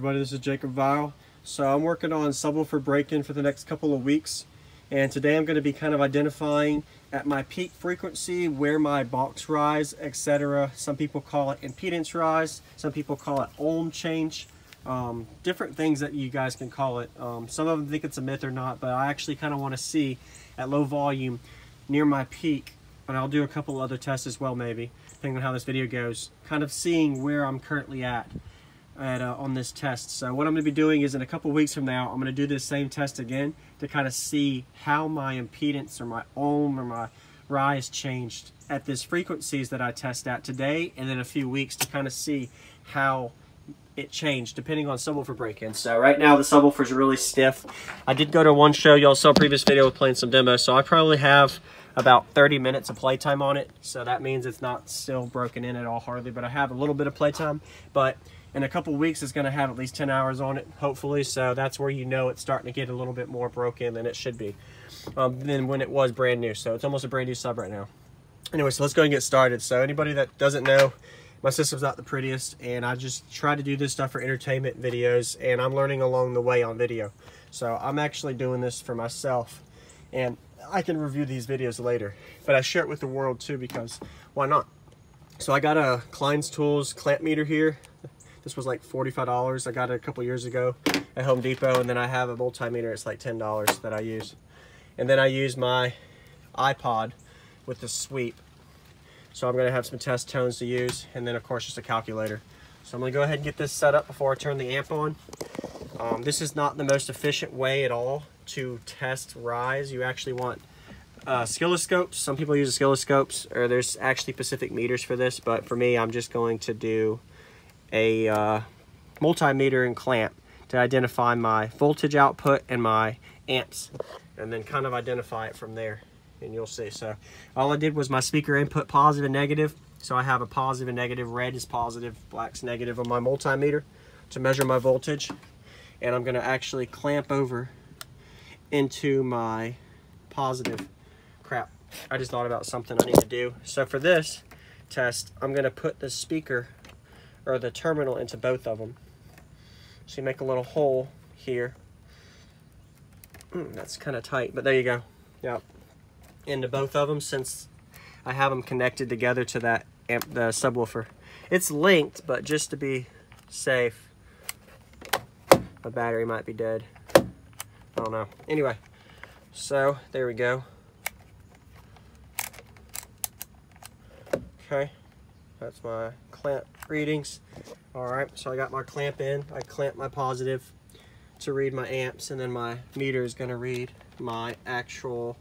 everybody, this is Jacob Vile. So I'm working on subwoofer break-in for the next couple of weeks, and today I'm going to be kind of identifying at my peak frequency where my box rise, etc. Some people call it impedance rise, some people call it ohm change, different things that you guys can call it. Some of them think it's a myth or not, but I actually kind of want to see at low volume near my peak, and I'll do a couple other tests as well, maybe depending on how this video goes, kind of seeing where I'm currently at on this test. So what I'm going to be doing is in a couple weeks from now, I'm going to do this same test again to kind of see how my impedance or my ohm or my rise changed at these frequencies that I test at today, and then a few weeks to kind of see how it changed depending on subwoofer break-in. So right now the subwoofer's really stiff. I did go to one show, y'all saw a previous video with playing some demos, so I probably have about 30 minutes of playtime on it. So that means it's not still broken in at all hardly, but I have a little bit of playtime. But in a couple weeks it's going to have at least 10 hours on it, hopefully. So that's where you know it's starting to get a little bit more broken than it should be than when it was brand new. So it's almost a brand new sub right now. Anyway, so let's go and get started. So anybody that doesn't know, my system's not the prettiest, and I just try to do this stuff for entertainment videos, and I'm learning along the way on video. So I'm actually doing this for myself, and I can review these videos later, but I share it with the world too, because why not? So I got a Klein's Tools clamp meter here. This was like $45. I got it a couple years ago at Home Depot, and then I have a multimeter. It's like $10 that I use. And then I use my iPod with the sweep. So I'm going to have some test tones to use, and then of course just a calculator. So I'm going to go ahead and get this set up before I turn the amp on. This is not the most efficient way at all to test rise. You actually want oscilloscopes. Some people use oscilloscopes, or there's actually specific meters for this, but for me I'm just going to do a multimeter and clamp to identify my voltage output and my amps, and then kind of identify it from there, and you'll see. So all I did was my speaker input positive and negative, so I have a positive and negative. Red is positive, black's negative on my multimeter to measure my voltage, and I'm going to actually clamp over into my positive. Crap, I just thought about something I need to do. So for this test, I'm going to put the speaker or the terminal into both of them. So you make a little hole here. That's kind of tight, but there you go. Yep. Into both of them, since I have them connected together to that amp, the subwoofer. It's linked, but just to be safe, my battery might be dead. I don't know. Anyway, so there we go. Okay, that's my clamp readings. All right, so I got my clamp in. I clamp my positive to read my amps, and then my meter is going to read my actual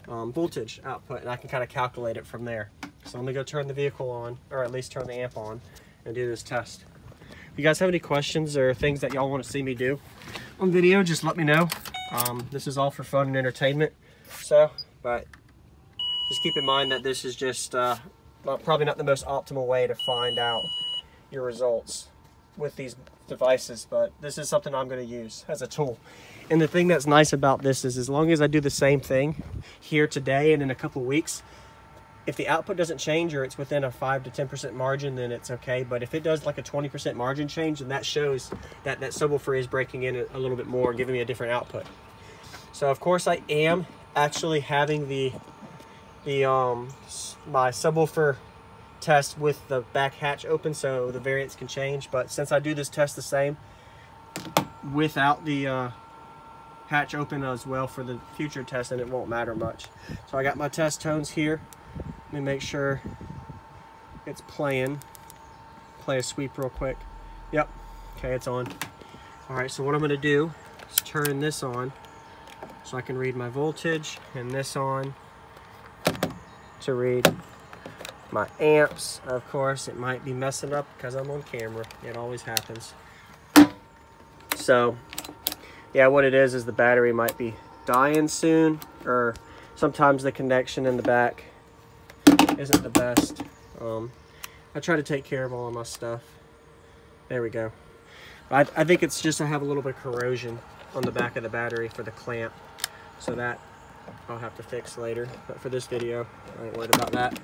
voltage output, and I can kind of calculate it from there. So let me go turn the vehicle on, or at least turn the amp on, and do this test. If you guys have any questions or things that y'all want to see me do on video, just let me know. This is all for fun and entertainment, so, but just keep in mind that this is just probably not the most optimal way to find out your results with these devices, but this is something I'm going to use as a tool. And the thing that's nice about this is, as long as I do the same thing here today and in a couple weeks, if the output doesn't change or it's within a 5 to 10% margin, then it's okay. But if it does like a 20% margin change, then that shows that that subwoofer is breaking in a little bit more, giving me a different output. So of course I am actually having my subwoofer test with the back hatch open, so the variance can change. But since I do this test the same without the hatch open as well for the future test, and it won't matter much. So I got my test tones here. Let me make sure it's playing. Play a sweep real quick. Yep, okay, it's on. All right, so what I'm going to do is turn this on so I can read my voltage, and this on to read my amps. Of course, it might be messing up because I'm on camera. It always happens. So yeah, what it is the battery might be dying soon, or sometimes the connection in the back isn't the best. I try to take care of all of my stuff. There we go. I think it's just I have a little bit of corrosion on the back of the battery for the clamp, so that I'll have to fix later. But for this video, I ain't worried about that.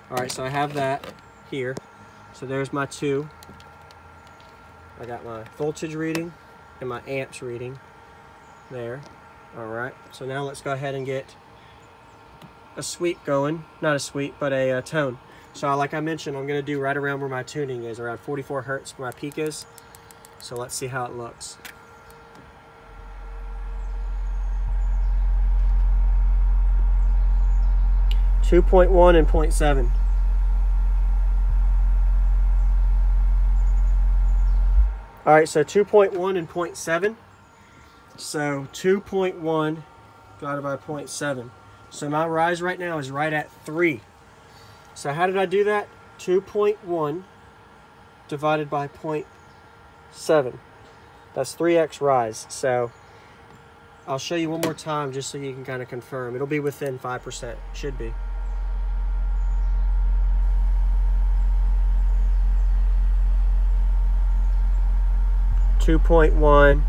All right, so I have that here. So there's my two. I got my voltage reading and my amps reading there. All right, so now let's go ahead and get a sweep going. Not a sweep, but a tone. So like I mentioned, I'm gonna do right around where my tuning is, around 44 Hertz where my peak is. So let's see how it looks. .1 and .7. All right, so 2.1 and .7. So 2.1 divided by 0.7. So my rise right now is right at 3. So how did I do that? 2.1 divided by 0.7. That's 3x rise. So I'll show you one more time just so you can kind of confirm. It'll be within 5%. Should be. .1,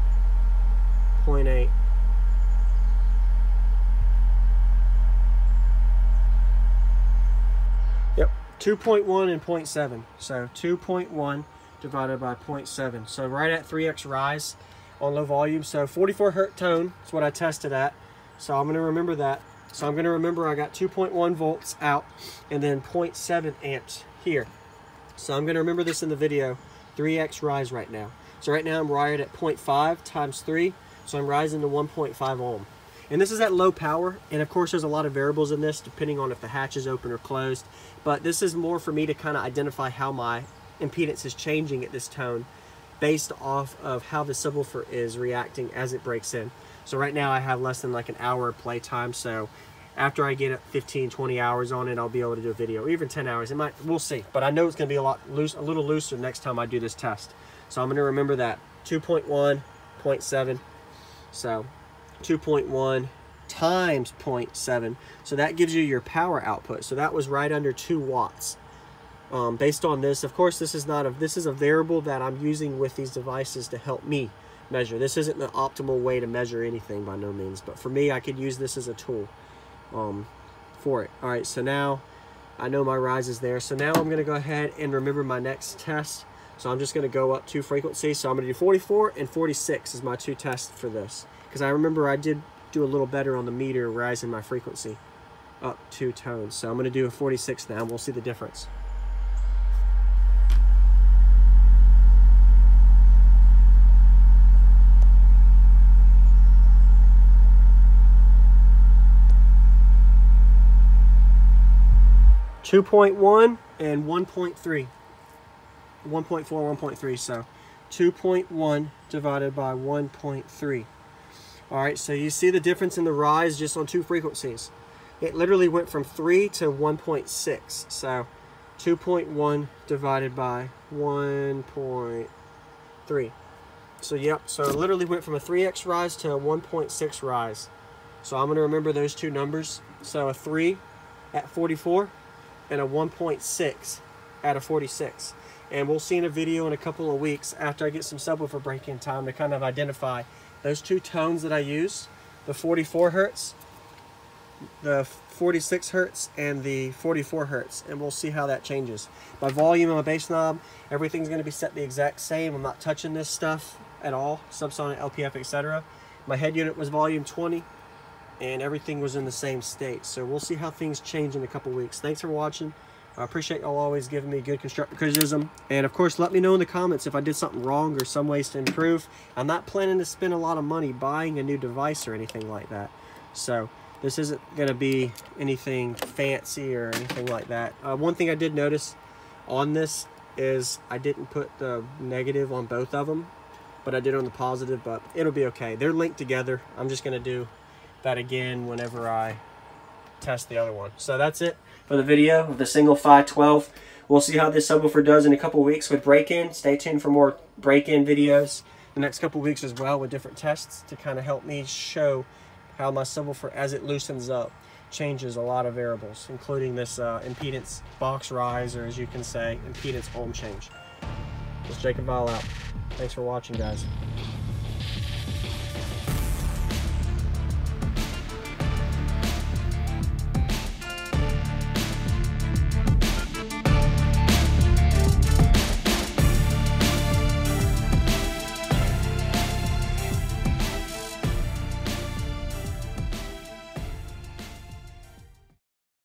0.8. Yep, 2.1 and 0.7. So 2.1 divided by 0.7. So right at 3x rise on low volume. So 44 Hertz tone is what I tested at. So I'm going to remember that. So I'm going to remember I got 2.1 volts out and then 0.7 amps here. So I'm going to remember this in the video. 3x rise right now. So right now I'm wired at 0.5 times 3. So I'm rising to 1.5 ohm. And this is at low power. And of course there's a lot of variables in this depending on if the hatch is open or closed. But this is more for me to kind of identify how my impedance is changing at this tone based off of how the subwoofer is reacting as it breaks in. So right now I have less than like an hour of play time. So after I get 15, 20 hours on it, I'll be able to do a video, or even 10 hours. It might, we'll see. But I know it's going to be a little looser next time I do this test. So I'm going to remember that 2.1, 0.7. So 2.1 times 0.7. So that gives you your power output. So that was right under 2 watts. Based on this, of course, this is a variable that I'm using with these devices to help me measure. This isn't the optimal way to measure anything by no means, but for me, I could use this as a tool for it. All right, so now I know my rise is there. So now I'm going to go ahead and remember my next test. So I'm just going to go up 2 frequencies. So I'm going to do 44 and 46 is my 2 tests for this. Because I remember I did do a little better on the meter rising my frequency up 2 tones. So I'm going to do a 46 now and we'll see the difference. .1 and 1.3. 1.4, 1.3, so 2.1 divided by 1.3. All right, so you see the difference in the rise just on 2 frequencies. It literally went from 3 to 1.6. So 2.1 divided by 1.3. So yep, so it literally went from a 3x rise to a 1.6 rise. So I'm going to remember those 2 numbers. So a 3 at 44 and a 1.6 at a 46. And we'll see in a video in a couple of weeks after I get some subwoofer break-in time to kind of identify those 2 tones that I use, the 44 Hertz, the 46 Hertz, and the 44 Hertz. And we'll see how that changes. My volume on my bass knob, everything's going to be set the exact same. I'm not touching this stuff at all, subsonic, LPF, etc. My head unit was volume 20, and everything was in the same state. So we'll see how things change in a couple weeks. Thanks for watching. I appreciate y'all always giving me good constructive criticism. And of course, let me know in the comments if I did something wrong or some ways to improve. I'm not planning to spend a lot of money buying a new device or anything like that. So this isn't going to be anything fancy or anything like that. One thing I did notice on this is I didn't put the negative on both of them, but I did on the positive, but it'll be okay. They're linked together. I'm just going to do that again whenever I test the other one. So that's it for the video of the single 512. We'll see how this subwoofer does in a couple weeks with break-in. Stay tuned for more break-in videos the next couple weeks as well with different tests to kind of help me show how my subwoofer, as it loosens up, changes a lot of variables, including this impedance box rise, or as you can say, impedance ohm change. This is Jacob Vile out. Thanks for watching, guys.